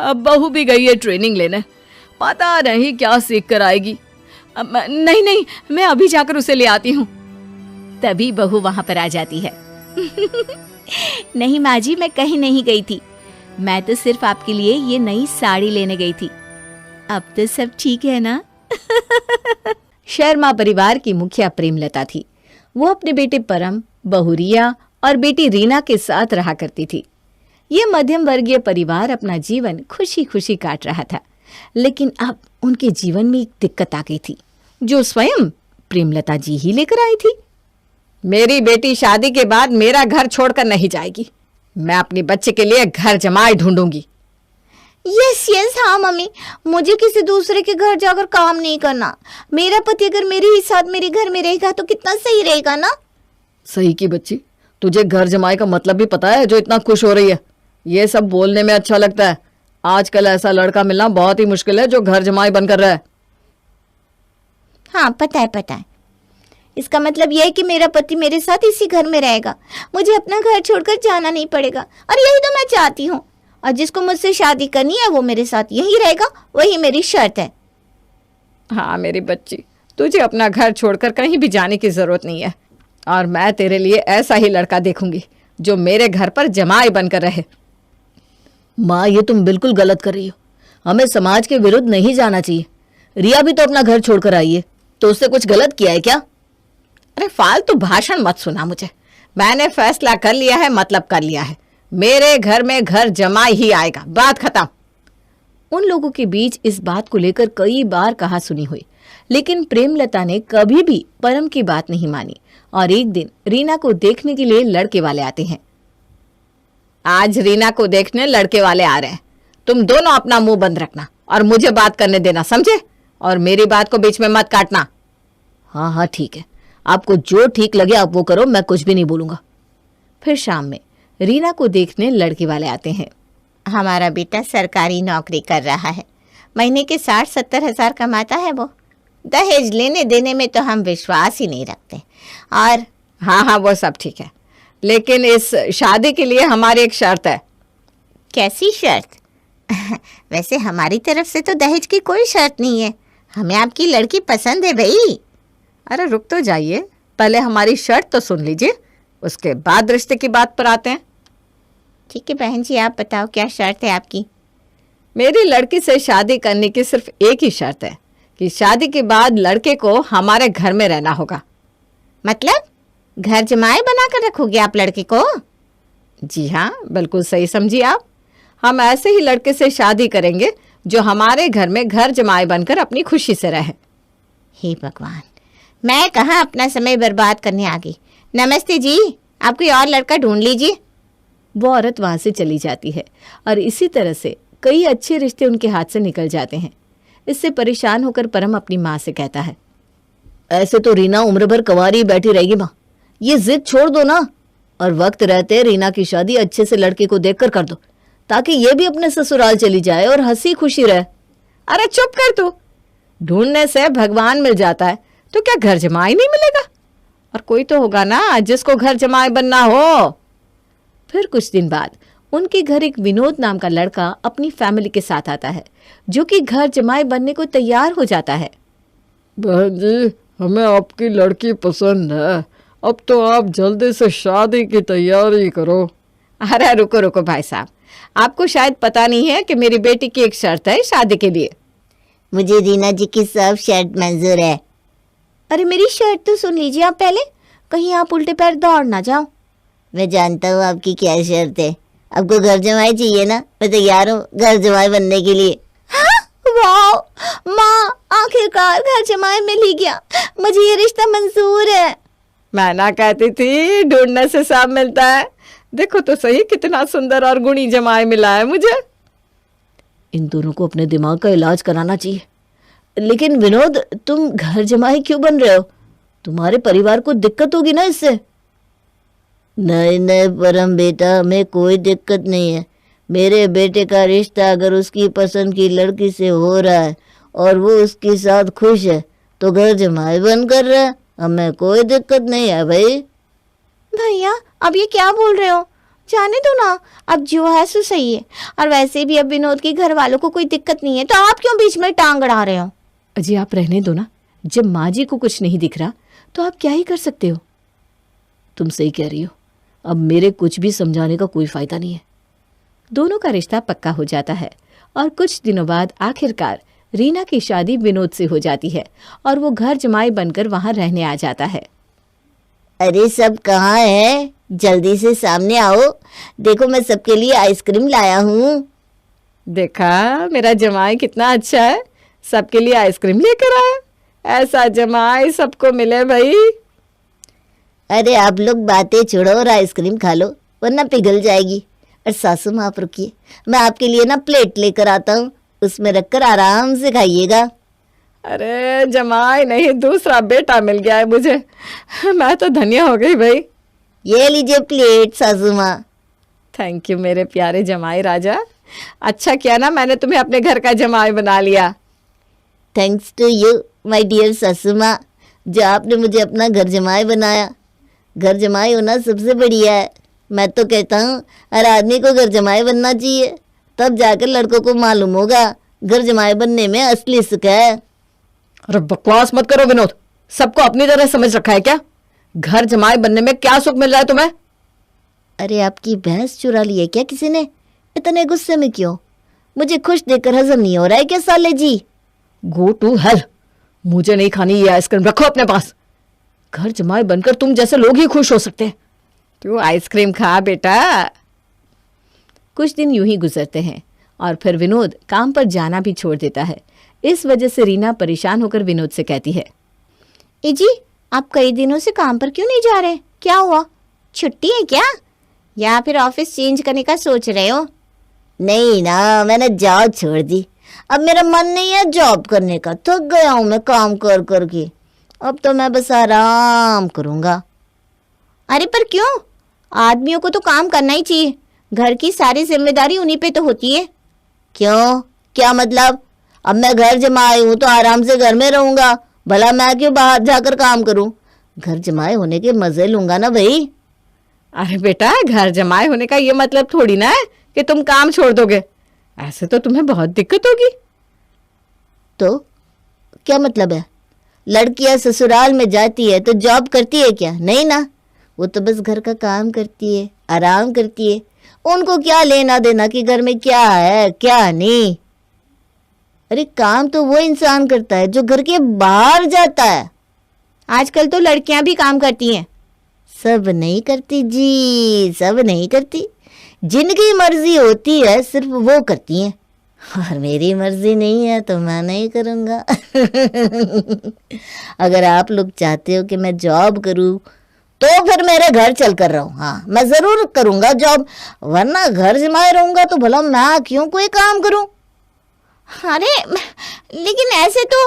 Speaker 1: अब बहू भी गई है ट्रेनिंग लेने, पता नहीं क्या सीख कर आएगी। नहीं नहीं, मैं अभी जाकर उसे ले आती हूँ। तभी बहू वहां पर आ जाती है। नहीं माँ जी, मैं कहीं नहीं गई थी, मैं तो सिर्फ आपके लिए ये नई साड़ी लेने गई थी। अब तो सब ठीक है ना? शर्मा परिवार की मुखिया प्रेमलता थी। वो अपने बेटे परम, बहू रिया और बेटी रीना के साथ रहा करती थी। ये मध्यम वर्गीय परिवार अपना जीवन खुशी खुशी काट रहा था, लेकिन अब उनके जीवन में एक दिक्कत आ गई थी, जो स्वयं प्रेमलता जी ही लेकर आई थी। मेरी बेटी शादी के बाद मेरा घर छोड़कर नहीं जाएगी। मैं अपनी बच्चे के लिए घर जमाई ढूंढूंगी।
Speaker 3: यस यस, हाँ मम्मी, मुझे किसी दूसरे के घर जाकर काम नहीं करना। मेरा पति अगर मेरे ही साथ मेरे घर में रहेगा तो कितना सही रहेगा ना।
Speaker 2: सही की बच्ची, तुझे घर जमाई का मतलब भी पता है जो इतना खुश हो रही है? ये सब बोलने में अच्छा लगता है। आजकल ऐसा लड़का मिलना बहुत ही मुश्किल है जो घर जमाई बनकर रहा है।
Speaker 3: हाँ पता है। इसका मतलब यह है कि मेरा पति मेरे साथ इसी घर में रहेगा, मुझे अपना घर छोड़कर जाना नहीं पड़ेगा, और यही तो मैं चाहती हूँ। और जिसको मुझसे शादी करनी है वो मेरे साथ यही रहेगा, वही मेरी शर्त है।
Speaker 2: हाँ मेरी बच्ची, तुझे अपना घर छोड़कर कहीं भी जाने की जरूरत नहीं है, और मैं तेरे लिए ऐसा ही लड़का देखूंगी जो मेरे घर पर जमाई बनकर रहे।
Speaker 4: माँ, ये तुम बिल्कुल गलत कर रही हो। हमें समाज के विरुद्ध नहीं जाना चाहिए। रिया भी तो अपना घर छोड़कर आई है, तो उससे कुछ गलत किया है क्या?
Speaker 2: अरे फालतू भाषण मत सुना मुझे। मैंने फैसला कर लिया है, मतलब कर लिया है। मेरे घर में घर जमाई ही आएगा, बात खत्म।
Speaker 1: उन लोगों के बीच इस बात को लेकर कई बार कहा सुनी हुई, लेकिन प्रेमलता ने कभी भी परम की बात नहीं मानी। और एक दिन रीना को देखने के लिए लड़के वाले आते हैं।
Speaker 2: आज रीना को देखने लड़के वाले आ रहे हैं। तुम दोनों अपना मुंह बंद रखना और मुझे बात करने देना, समझे? और मेरी बात को बीच में मत काटना।
Speaker 4: हाँ हाँ ठीक है, आपको जो ठीक लगे आप वो करो, मैं कुछ भी नहीं बोलूंगा।
Speaker 1: फिर शाम में रीना को देखने लड़के वाले आते हैं।
Speaker 3: हमारा बेटा सरकारी नौकरी कर रहा है, महीने के 60-70 हजार कमाता है वो। दहेज लेने देने में तो हम विश्वास ही नहीं रखते। और
Speaker 2: हाँ वो सब ठीक है, लेकिन इस शादी के लिए हमारी एक शर्त है।
Speaker 3: कैसी शर्त? वैसे हमारी तरफ से तो दहेज की कोई शर्त नहीं है, हमें आपकी लड़की पसंद है भाई।
Speaker 2: अरे रुक तो जाइए, पहले हमारी शर्त तो सुन लीजिए, उसके बाद रिश्ते की बात पर आते हैं।
Speaker 3: ठीक है बहन जी, आप बताओ क्या शर्त है आपकी?
Speaker 2: मेरी लड़की से शादी करने की सिर्फ एक ही शर्त है कि शादी के बाद लड़के को हमारे घर में रहना होगा।
Speaker 3: मतलब घर जमाई बनाकर रखोगे आप लड़के को?
Speaker 2: जी हाँ, बिल्कुल सही समझी आप। हम ऐसे ही लड़के से शादी करेंगे जो हमारे घर में घर जमाई बनकर अपनी खुशी से रहे।
Speaker 3: हे भगवान, मैं कहाँ अपना समय बर्बाद करने आ गई। नमस्ते जी, आप कोई और लड़का ढूंढ लीजिए।
Speaker 1: वो औरत वहां से चली जाती है और इसी तरह से कई अच्छे रिश्ते उनके हाथ से निकल जाते हैं। इससे परेशान होकर परम अपनी माँ से कहता है,
Speaker 4: ऐसे तो रीना उम्र भर कंवारी बैठी रहेगी माँ, ये जिद छोड़ दो ना, और वक्त रहते रीना की शादी अच्छे से लड़के को देखकर कर दो, ताकि ये भी अपने ससुराल चली जाए और हंसी खुशी रहे।
Speaker 2: अरे चुप कर तू, ढूंढने से भगवान मिल जाता है तो क्या घर जमाई नहीं मिलेगा? और कोई तो होगा ना जिसको घर जमाई बनना हो।
Speaker 1: फिर कुछ दिन बाद उनके घर एक विनोद नाम का लड़का अपनी फैमिली के साथ आता है, जो कि घर जमाई बनने को तैयार हो जाता है।
Speaker 2: बहन जी, हमें आपकी लड़की पसंद है। अब तो आप जल्दी से शादी की तैयारी करो।
Speaker 1: अरे रुको रुको भाई साहब, आपको शायद पता नहीं है कि मेरी बेटी की एक शर्त है शादी के लिए।
Speaker 3: मुझे रीना जी की सब शर्त मंजूर है।
Speaker 1: अरे मेरी शर्त तो सुन लीजिए आप पहले, कहीं आप उल्टे पैर दौड़ ना जाओ।
Speaker 3: मैं जानता हूँ आपकी क्या शर्त है। आपको घर जमाई चाहिए ना, मैं तैयार हूँ घर जमाई बनने के लिए।
Speaker 1: वाह माँ, आखिरकार घर जमाई मिल ही गया, मुझे ये रिश्ता मंजूर है। मैं ना कहती थी ढूंढने से सब मिलता है। देखो तो सही कितना सुंदर और गुणी जमाई मिला है मुझे।
Speaker 4: इन दोनों को अपने दिमाग का इलाज कराना चाहिए। लेकिन विनोद, तुम घर जमाई क्यों बन रहे हो? तुम्हारे परिवार को दिक्कत होगी ना इससे।
Speaker 3: नहीं नहीं परम बेटा, हमें कोई दिक्कत नहीं है। मेरे बेटे का रिश्ता अगर उसकी पसंद की लड़की से हो रहा है और वो उसके साथ खुश है तो घर जमाई बन कर रहा है, हमें कोई दिक्कत नहीं है भाई।
Speaker 1: भैया अब ये क्या बोल रहे हो? जाने दो ना, अब जो है सो सही है। और वैसे भी अब विनोद के घर वालों को कोई दिक्कत नहीं है, तो आप क्यों बीच में टांग अड़ा रहे हो? अजी आप रहने दो ना, जब माँ जी को कुछ नहीं दिख रहा तो आप क्या ही कर सकते हो।
Speaker 4: तुम सही कह रही हो, अब मेरे कुछ भी समझाने का कोई फायदा नहीं है।
Speaker 1: दोनों का रिश्ता पक्का हो जाता है और कुछ दिनों बाद आखिरकार रीना की शादी विनोद से हो जाती है और वो घर जमाई बनकर वहां रहने आ जाता है।
Speaker 3: अरे सब कहाँ है, जल्दी से सामने आओ। देखो मैं सबके लिए आइसक्रीम लाया हूँ।
Speaker 1: देखा मेरा जमाई कितना अच्छा है, सबके लिए आइसक्रीम लेकर आया। ऐसा जमाई सबको मिले भाई।
Speaker 3: अरे आप लोग बातें छोड़ो और आइसक्रीम खा लो वरना पिघल जाएगी। और सासू माँ आप रुकिए, मैं आपके लिए ना प्लेट लेकर आता हूँ, उसमें रखकर आराम से खाइएगा।
Speaker 1: अरे जमाई नहीं, दूसरा बेटा मिल गया है मुझे। मैं तो धन्य हो गई भाई।
Speaker 3: ये लीजिए प्लेट सासू माँ।
Speaker 1: थैंक यू मेरे प्यारे जमाई राजा, अच्छा किया ना मैंने तुम्हें अपने घर का जमाई बना लिया।
Speaker 3: Thanks to you my dear सासू माँ, जो आपने मुझे अपना घर जमाई बनाया। घर जमाई होना सबसे बढ़िया है। मैं तो कहता हूँ हर आदमी को घर जमाई बनना चाहिए, तब जाकर लड़कों को मालूम होगा घर जमाई बनने में असली सुख है।
Speaker 2: अरे बकवास मत करो विनोद, सबको अपनी तरह समझ रखा है क्या? घर जमाई बनने में क्या सुख मिल रहा है तुम्हें?
Speaker 3: अरे आपकी भैंस चुरा ली है क्या किसी ने? इतने गुस्से में क्यों? मुझे खुश देखकर हजम नहीं हो रहा है क्या साले जी?
Speaker 2: गो टू हेल, मुझे नहीं खानी ये आइसक्रीम, रखो अपने पास। घर जमाई बनकर तुम जैसे लोग ही खुश हो सकते हैं।
Speaker 1: तू आइसक्रीम खा बेटा। कुछ दिन यूं ही गुजरते हैं और फिर विनोद काम पर जाना भी छोड़ देता है। इस वजह से रीना परेशान होकर विनोद से कहती है, ए जी आप कई दिनों से काम पर क्यों नहीं जा रहे? क्या हुआ, छुट्टी है क्या, या फिर ऑफिस चेंज करने का सोच रहे हो?
Speaker 3: नहीं ना, मैंने जॉब छोड़ दी। अब मेरा मन नहीं है जॉब करने का, थक गया हूँ मैं काम कर कर के। अब तो मैं बस आराम करूँगा।
Speaker 1: अरे पर क्यों? आदमियों को तो काम करना ही चाहिए, घर की सारी जिम्मेदारी उन्हीं पे तो होती है।
Speaker 3: क्यों, क्या मतलब? अब मैं घर जमाई हूँ तो आराम से घर में रहूंगा, भला मैं क्यों बाहर जाकर काम करूं? घर जमाए होने के मजे लूंगा ना भाई।
Speaker 1: अरे बेटा, घर जमाए होने का ये मतलब थोड़ी ना है कि तुम काम छोड़ दोगे, ऐसे तो तुम्हें बहुत दिक्कत होगी।
Speaker 3: तो क्या मतलब है? लड़कियां ससुराल में जाती है तो जॉब करती है क्या? नहीं ना, वो तो बस घर का काम करती है, आराम करती है। उनको क्या लेना देना कि घर में क्या है क्या नहीं। अरे काम तो वो इंसान करता है जो घर के बाहर जाता है।
Speaker 1: आजकल तो लड़कियां भी काम करती हैं।
Speaker 3: सब नहीं करती जी, सब नहीं करती। जिनकी मर्जी होती है सिर्फ वो करती हैं, और मेरी मर्जी नहीं है तो मैं नहीं करूँगा। अगर आप लोग चाहते हो कि मैं जॉब करूँ तो फिर मेरे घर चल कर रहूँ। हाँ, मैं ज़रूर करूँगा जॉब, वरना घर जमाए रहूँगा तो भला मैं क्यों कोई काम करूँ?
Speaker 1: अरे लेकिन ऐसे तो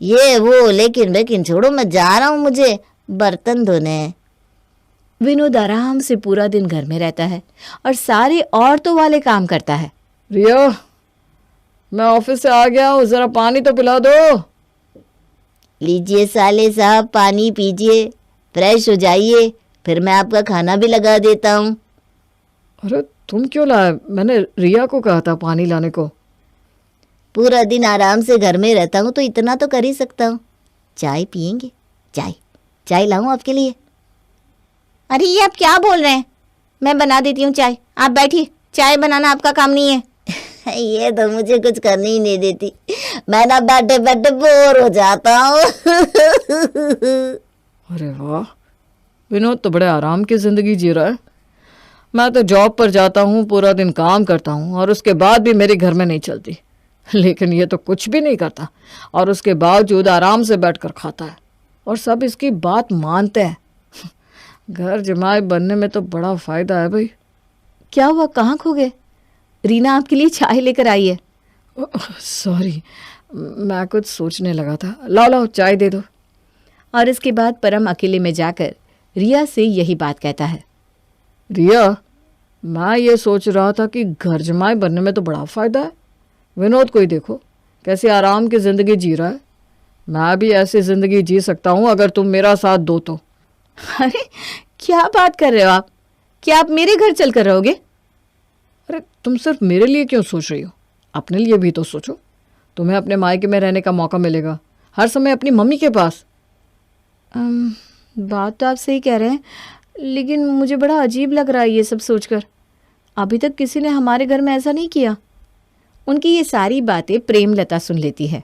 Speaker 3: ये वो लेकिन छोड़ो, मैं जा रहा हूँ, मुझे बर्तन धोने हैं।
Speaker 1: विनोद आराम से पूरा दिन घर में रहता है और सारे औरतों वाले काम करता है।
Speaker 2: रिया, मैं ऑफिस से आ गया हूँ, जरा पानी तो पिला दो।
Speaker 3: लीजिए साले साहब, पानी पीजिए, फ्रेश हो जाइए, फिर मैं आपका खाना भी लगा देता हूँ।
Speaker 2: अरे तुम क्यों लाए? मैंने रिया को कहा था पानी लाने को।
Speaker 4: पूरा दिन आराम से घर में रहता हूँ तो इतना तो कर ही सकता हूँ। चाय पियेंगे? चाय चाय लाऊं आपके लिए?
Speaker 3: अरे ये आप क्या बोल रहे हैं? मैं बना देती हूँ चाय, आप बैठिए। चाय बनाना आपका काम नहीं है।
Speaker 4: ये तो मुझे कुछ करने ही नहीं देती। मैं ना बैठे बैठे बोर हो जाता हूँ।
Speaker 2: अरे वाह, विनोद तो बड़े आराम की जिंदगी जी रहा है। मैं तो जॉब पर जाता हूँ, पूरा दिन काम करता हूँ और उसके बाद भी मेरे घर में नहीं चलती। लेकिन ये तो कुछ भी नहीं करता और उसके बावजूद आराम से बैठकर खाता है और सब इसकी बात मानते हैं। घर जमाई बनने में तो बड़ा फायदा है भाई।
Speaker 1: क्या हुआ, कहाँ खो गए? रीना आपके लिए चाय लेकर आई है।
Speaker 2: सॉरी, मैं कुछ सोचने लगा था। लाओ लाओ चाय दे दो।
Speaker 1: और इसके बाद परम अकेले में जाकर रिया से यही बात कहता है।
Speaker 2: रिया, मैं ये सोच रहा था कि घर जमाई बनने में तो बड़ा फायदा है। विनोद को ही देखो कैसे आराम की ज़िंदगी जी रहा है। मैं भी ऐसी ज़िंदगी जी सकता हूँ अगर तुम मेरा साथ दो तो।
Speaker 1: अरे क्या बात कर रहे हो आप? क्या आप मेरे घर चल कर रहोगे?
Speaker 2: अरे तुम सिर्फ मेरे लिए क्यों सोच रही हो? अपने लिए भी तो सोचो। तुम्हें अपने मायके में रहने का मौका मिलेगा, हर समय अपनी मम्मी के पास।
Speaker 1: बात तो आप सही कह रहे हैं, लेकिन मुझे बड़ा अजीब लग रहा है ये सब सोचकर। अभी तक किसी ने हमारे घर में ऐसा नहीं किया। उनकी ये सारी बातें प्रेमलता सुन लेती है।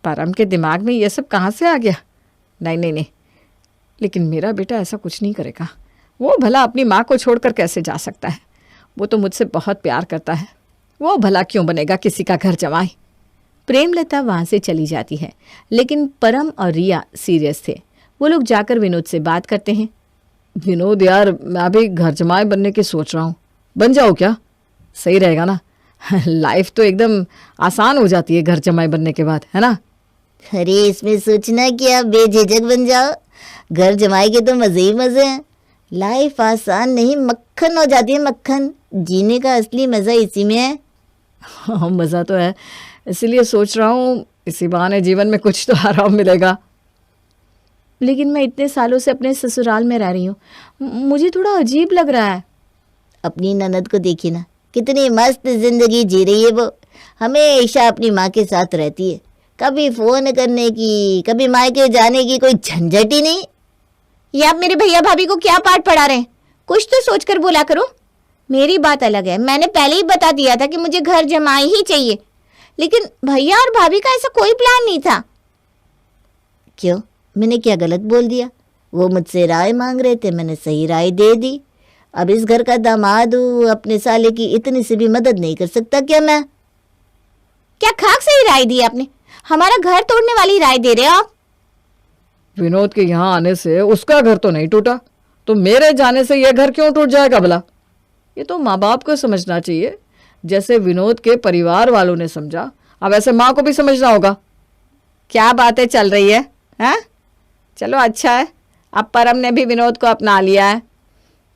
Speaker 2: परम के दिमाग में ये सब कहाँ से आ गया? नहीं नहीं नहीं, लेकिन मेरा बेटा ऐसा कुछ नहीं करेगा। वो भला अपनी माँ को छोड़कर कैसे जा सकता है? वो तो मुझसे बहुत प्यार करता है। वो भला क्यों बनेगा किसी का घर जमाई?
Speaker 1: प्रेमलता वहाँ से चली जाती है, लेकिन परम और रिया सीरियस थे। वो लोग जाकर विनोद से बात करते हैं।
Speaker 2: विनोद यार, मैं भी घर जमाई बनने की सोच रहा हूँ। बन जाओ क्या? सही रहेगा ना? लाइफ तो एकदम आसान हो जाती है घर जमाई बनने के बाद, है ना?
Speaker 4: अरे इसमें सोचना क्या, बेझिझक बन जाओ। घर जमाई के तो मज़े ही मज़े हैं। लाइफ आसान नहीं, मक्खन हो जाती है, मक्खन। जीने का असली मज़ा इसी में है।
Speaker 2: हाँ, मज़ा तो है, इसीलिए सोच रहा हूँ इसी बहाने जीवन में कुछ तो आराम मिलेगा।
Speaker 1: लेकिन मैं इतने सालों से अपने ससुराल में रह रही हूँ, मुझे थोड़ा अजीब लग रहा है।
Speaker 4: अपनी ननद को देखिए ना, कितनी मस्त जिंदगी जी रही है वो। हमेशा अपनी माँ के साथ रहती है। कभी फ़ोन करने की, कभी मायके जाने की कोई झंझट ही नहीं।
Speaker 3: ये आप मेरे भैया भाभी को क्या पाठ पढ़ा रहे हैं? कुछ तो सोच कर बोला करो। मेरी बात अलग है, मैंने पहले ही बता दिया था कि मुझे घर जमाई ही चाहिए, लेकिन भैया और भाभी का ऐसा कोई प्लान नहीं था।
Speaker 4: क्यों, मैंने क्या गलत बोल दिया? वो मुझसे राय मांग रहे थे, मैंने सही राय दे दी। अब इस घर का दामाद हूँ, अपने साले की इतनी सी भी मदद नहीं कर सकता क्या मैं?
Speaker 3: क्या खाक सही राय दी आपने? हमारा घर तोड़ने वाली राय दे रहे हो आप?
Speaker 2: विनोद के यहाँ आने से उसका घर तो नहीं टूटा, तो मेरे जाने से यह घर क्यों टूट जाएगा भला? ये तो माँ बाप को समझना चाहिए। जैसे विनोद के परिवार वालों ने समझा, अब ऐसे माँ को भी समझना होगा।
Speaker 1: क्या बातें चल रही है, हैं? चलो अच्छा है, अब परम ने भी विनोद को अपना लिया है।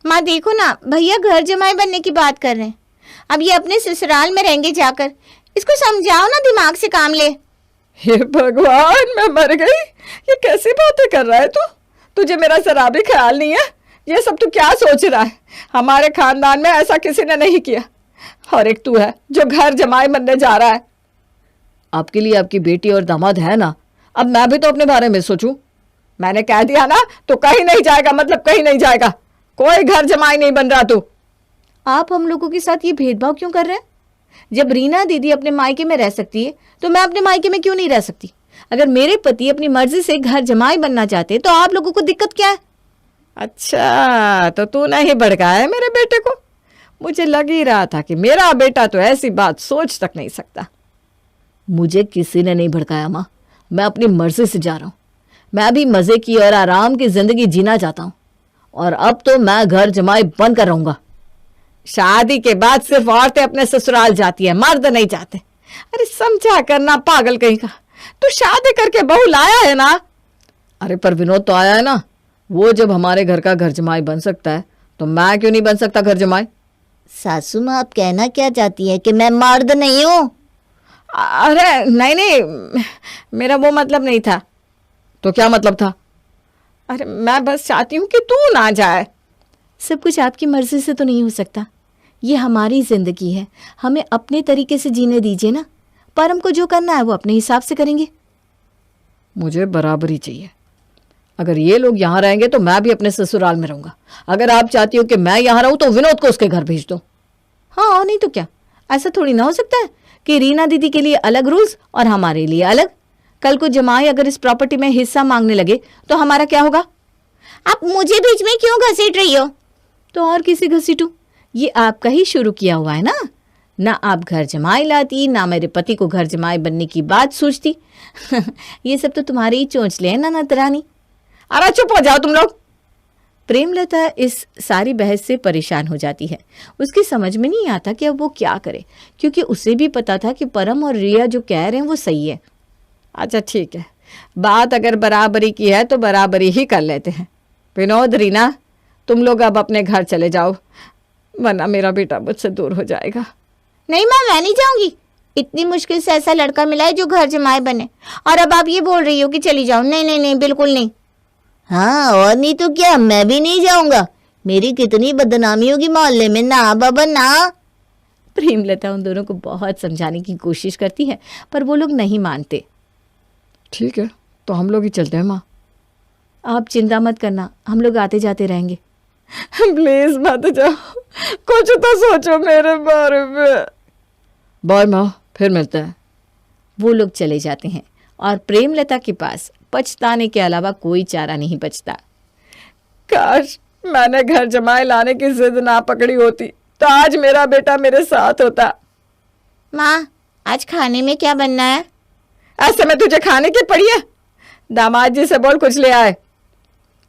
Speaker 3: माँ देखो ना, भैया घर जमाई बनने की बात कर रहे हैं। अब ये अपने ससुराल में रहेंगे जाकर। इसको समझाओ ना, दिमाग से काम ले।
Speaker 2: हे भगवान, मैं मर गई। ये कैसी बातें कर रहा है तू? तुझे मेरा जरा भी ख्याल नहीं है? ये सब तू क्या सोच रहा है? हमारे खानदान में ऐसा किसी ने नहीं किया, और एक तू है जो घर जमाई बनने जा रहा है। आपके लिए आपकी बेटी और दामाद है ना, अब मैं भी तो अपने बारे में सोचूं। मैंने कह दिया ना, तो कहीं नहीं जाएगा, मतलब कहीं नहीं जाएगा। कोई घर जमाई नहीं बन रहा तू।
Speaker 1: आप हम लोगों के साथ ये भेदभाव क्यों कर रहे हैं? जब रीना दीदी अपने मायके में रह सकती है, तो मैं अपने मायके में क्यों नहीं रह सकती? अगर मेरे पति अपनी मर्जी से घर जमाई बनना चाहते तो आप लोगों को दिक्कत क्या है? अच्छा, तो तू नहीं भड़काया है मेरे बेटे को? मुझे लग ही रहा था कि मेरा बेटा तो ऐसी बात सोच तक नहीं सकता।
Speaker 4: मुझे किसी ने नहीं भड़काया माँ, मैं अपनी मर्जी से जा रहा हूँ। मैं भी मज़े की और आराम की ज़िंदगी जीना चाहता हूँ, और अब तो मैं घर जमाई बन कर रहूँगा।
Speaker 1: शादी के बाद सिर्फ औरतें अपने ससुराल जाती है, मर्द नहीं जाते। अरे समझा करना पागल कहीं का। तू शादी करके बहू लाया है ना?
Speaker 2: अरे पर विनोद तो आया है ना। वो जब हमारे घर का घर जमाई बन सकता है, तो मैं क्यों नहीं बन सकता घर जमाई?
Speaker 4: सासू माँ, आप कहना क्या चाहती है कि मैं मर्द नहीं हूँ?
Speaker 1: अरे नहीं नहीं, मेरा वो मतलब नहीं था।
Speaker 2: तो क्या मतलब था?
Speaker 1: अरे मैं बस चाहती हूँ कि तू ना जाए।
Speaker 4: सब कुछ आपकी मर्जी से तो नहीं हो सकता। ये हमारी जिंदगी है, हमें अपने तरीके से जीने दीजिए ना। परम को जो करना है वो अपने हिसाब से करेंगे।
Speaker 2: मुझे बराबरी चाहिए। अगर ये लोग यहाँ रहेंगे तो मैं भी अपने ससुराल में रहूंगा। अगर आप चाहती हो कि मैं यहाँ रहूं तो विनोद को उसके घर भेज दो।
Speaker 4: हाँ, और नहीं तो क्या। ऐसा थोड़ी ना हो सकता है कि रीना दीदी के लिए अलग रूल्स और हमारे लिए अलग। कल को जमाई अगर इस प्रॉपर्टी में हिस्सा मांगने लगे तो हमारा क्या होगा?
Speaker 3: आप मुझे बीच में क्यों घसीट रही हो?
Speaker 4: तो और किसी घसीटू? ये आपका ही शुरू किया हुआ है ना आप घर जमाई लाती, ना मेरे पति को घर जमाई बनने की बात सोचती। ये सब तो तुम्हारी ही चोंचले हैं ना नतरानी।
Speaker 2: अरे चुप हो जाओ तुम लोग।
Speaker 4: प्रेमलता इस सारी बहस से परेशान हो जाती है। उसकी समझ में नहीं आता कि अब वो क्या करे, क्योंकि उसे भी पता था कि परम और रिया जो कह रहे हैं वो सही है।
Speaker 2: अच्छा ठीक है, बात अगर बराबरी की है तो बराबरी ही कर लेते हैं। विनोद, रीना, तुम लोग अब अपने घर चले जाओ, वरना मेरा बेटा मुझसे दूर हो जाएगा।
Speaker 3: नहीं माँ, मैं नहीं जाऊंगी। इतनी मुश्किल से ऐसा लड़का मिला है जो घर जमाए बने, और अब आप ये बोल रही हो कि चली जाओ। नहीं नहीं नहीं, बिल्कुल नहीं।
Speaker 4: हाँ, और नहीं तो क्या, मैं भी नहीं जाऊंगा। मेरी कितनी बदनामी होगी मोहल्ले में। ना बाबा ना। प्रेमलता उन दोनों को बहुत समझाने की कोशिश करती है, पर वो लोग नहीं मानते।
Speaker 2: ठीक है, तो हम लोग ही चलते हैं माँ।
Speaker 4: आप चिंता मत करना, हम लोग आते जाते रहेंगे।
Speaker 2: प्लीज मत जाओ, कुछ तो सोचो मेरे बारे में। बाय माँ, फिर मिलते हैं।
Speaker 4: वो लोग चले जाते हैं और प्रेमलता के पास पछताने के अलावा कोई चारा नहीं बचता।
Speaker 2: काश मैंने घर जमाए लाने की जिद ना पकड़ी होती तो आज मेरा बेटा मेरे साथ होता।
Speaker 3: माँ, आज खाने में क्या बनना है?
Speaker 2: ऐसे में तुझे खाने की पड़ी है? दामाद जी से बोल कुछ ले आए।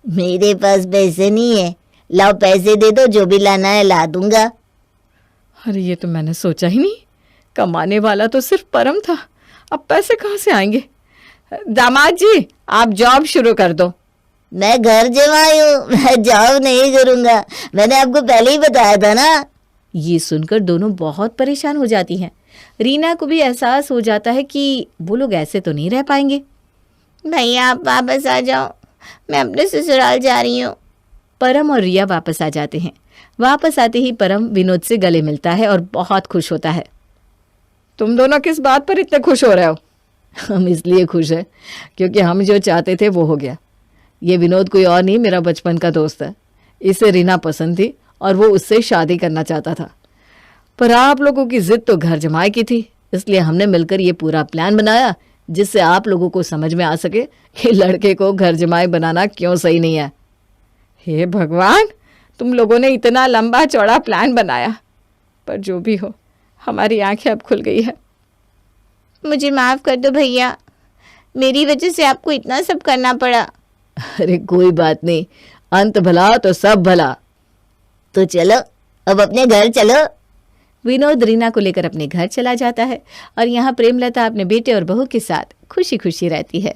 Speaker 4: मेरे पास पैसे नहीं है। लाओ पैसे दे दो, जो भी लाना है ला दूंगा।
Speaker 2: अरे ये तो मैंने सोचा ही नहीं, कमाने वाला तो सिर्फ परम था, अब पैसे कहाँ से आएंगे? दामाद जी, आप जॉब शुरू कर दो।
Speaker 4: मैं घर जमाई हूँ, मैं जॉब नहीं करूंगा, मैंने आपको पहले ही बताया था ना। ये सुनकर दोनों बहुत परेशान हो जाती हैं। रीना को भी एहसास हो जाता है कि वो लोग ऐसे तो नहीं रह पाएंगे।
Speaker 3: भैया आप वापस आ जाओ, मैं अपने ससुराल जा रही हूँ।
Speaker 4: परम और रिया वापस आ जाते हैं। वापस आते ही परम विनोद से गले मिलता है और बहुत खुश होता है।
Speaker 2: तुम दोनों किस बात पर इतने खुश हो रहे हो?
Speaker 4: हम इसलिए खुश हैं क्योंकि हम जो चाहते थे वो हो गया। ये विनोद कोई और नहीं, मेरा बचपन का दोस्त है। इसे रीना पसंद थी और वो उससे शादी करना चाहता था, पर आप लोगों की जिद तो घर जमाई की थी, इसलिए हमने मिलकर ये पूरा प्लान बनाया जिससे आप लोगों को समझ में आ सके कि लड़के को घर जमाई बनाना क्यों सही नहीं है।
Speaker 2: हे भगवान, तुम लोगों ने इतना लंबा चौड़ा प्लान बनाया, पर जो भी हो हमारी आंखें अब खुल गई है।
Speaker 3: मुझे माफ़ कर दो भैया, मेरी वजह से आपको इतना सब करना पड़ा।
Speaker 4: अरे कोई बात नहीं, अंत भला तो सब भला। तो चलो अब अपने घर चलो। विनोद रीना को लेकर अपने घर चला जाता है और यहाँ प्रेमलता अपने बेटे और बहू के साथ खुशी खुशी रहती है।